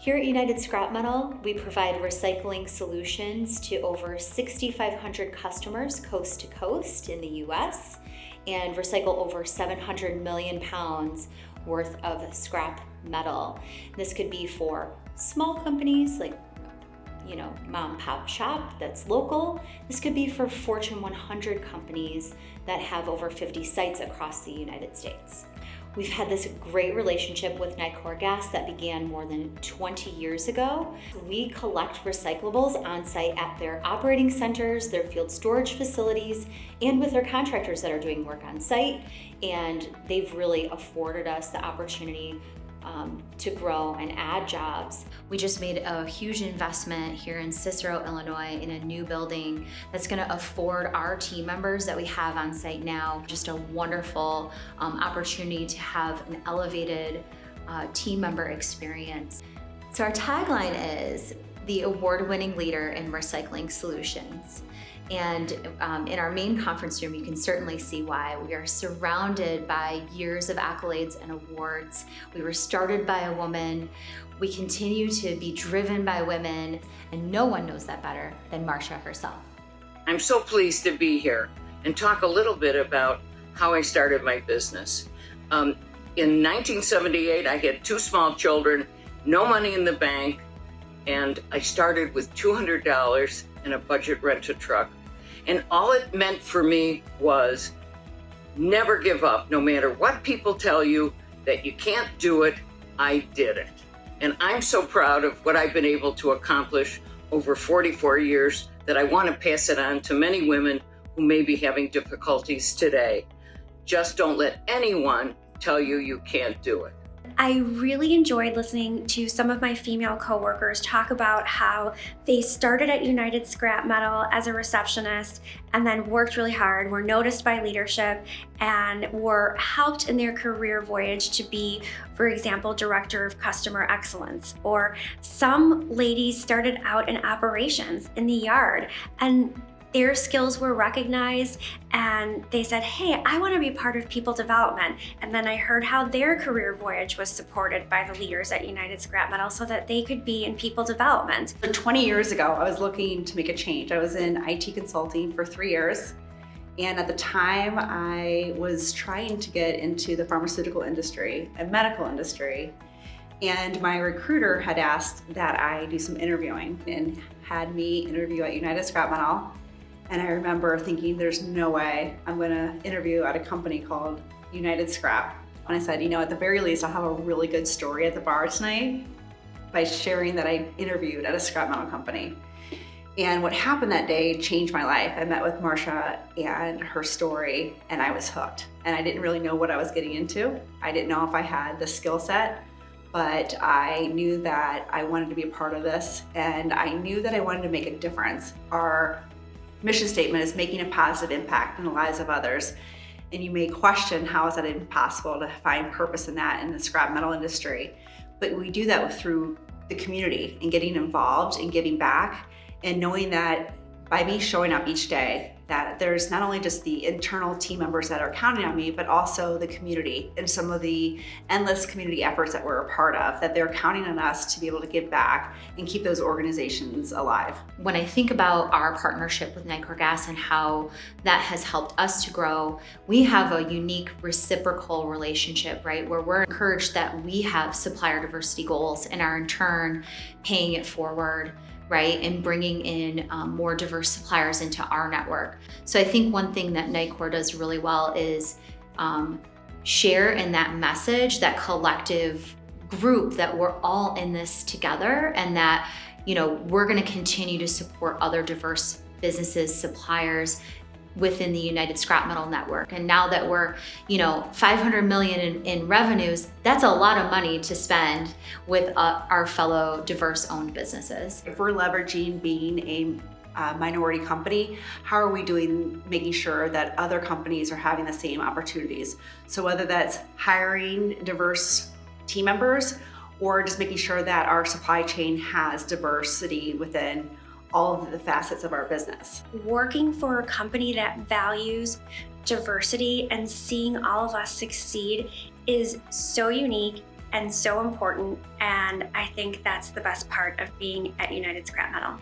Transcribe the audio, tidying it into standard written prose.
Here at United Scrap Metal, we provide recycling solutions to over 6,500 customers coast to coast in the US and recycle over 700 million pounds worth of scrap metal. This could be for small companies like mom and pop shop that's local. This could be for Fortune 100 companies that have over 50 sites across the United States. We've had this great relationship with Nicor Gas that began more than 20 years ago. We collect recyclables on site at their operating centers, their field storage facilities, and with their contractors that are doing work on site. And they've really afforded us the opportunity to grow and add jobs. We just made a huge investment here in Cicero, Illinois in a new building that's gonna afford our team members that we have on site now just a wonderful opportunity to have an elevated team member experience. So our tagline is the award-winning leader in recycling solutions. And in our main conference room, you can certainly see why. We are surrounded by years of accolades and awards. We were started by a woman. We continue to be driven by women, and no one knows that better than Marsha herself. I'm so pleased to be here and talk a little bit about how I started my business. In 1978, I had 2 small children, no money in the bank, and I started with $200 and a budget rent-a-truck. And all it meant for me was never give up. No matter what people tell you that you can't do it, I did it. And I'm so proud of what I've been able to accomplish over 44 years that I want to pass it on to many women who may be having difficulties today. Just don't let anyone tell you you can't do it. I really enjoyed listening to some of my female coworkers talk about how they started at United Scrap Metal as a receptionist and then worked really hard, were noticed by leadership, and were helped in their career voyage to be, for example, Director of Customer Excellence. Or some ladies started out in operations in the yard, and their skills were recognized, and they said, hey, I want to be part of people development. And then I heard how their career voyage was supported by the leaders at United Scrap Metal so that they could be in people development. 20 years ago, I was looking to make a change. I was in IT consulting for 3 years. And at the time, I was trying to get into the pharmaceutical industry and medical industry. And my recruiter had asked that I do some interviewing and had me interview at United Scrap Metal. And I remember thinking, there's no way I'm gonna interview at a company called United Scrap. And I said, at the very least, I'll have a really good story at the bar tonight by sharing that I interviewed at a scrap metal company. And what happened that day changed my life. I met with Marsha and her story, and I was hooked. And I didn't really know what I was getting into. I didn't know if I had the skill set, but I knew that I wanted to be a part of this, and I knew that I wanted to make a difference. Our mission statement is making a positive impact in the lives of others. And you may question, how is that impossible to find purpose in that in the scrap metal industry? But we do that through the community and getting involved and giving back, and knowing that by me showing up each day, that there's not only just the internal team members that are counting on me, but also the community and some of the endless community efforts that we're a part of, that they're counting on us to be able to give back and keep those organizations alive. When I think about our partnership with Nicor Gas and how that has helped us to grow, we have a unique reciprocal relationship, right? Where we're encouraged that we have supplier diversity goals and are in turn paying it forward, right? And bringing in more diverse suppliers into our network. So I think one thing that Nicor does really well is share in that message, that collective group, that we're all in this together, and that, we're gonna continue to support other diverse businesses, suppliers within the United Scrap Metal network. And now that we're, 500 million in revenues, that's a lot of money to spend with our fellow diverse owned businesses. If we're leveraging being a minority company, how are we doing making sure that other companies are having the same opportunities? So whether that's hiring diverse team members or just making sure that our supply chain has diversity within all of the facets of our business. Working for a company that values diversity and seeing all of us succeed is so unique and so important. And I think that's the best part of being at United Scrap Metal.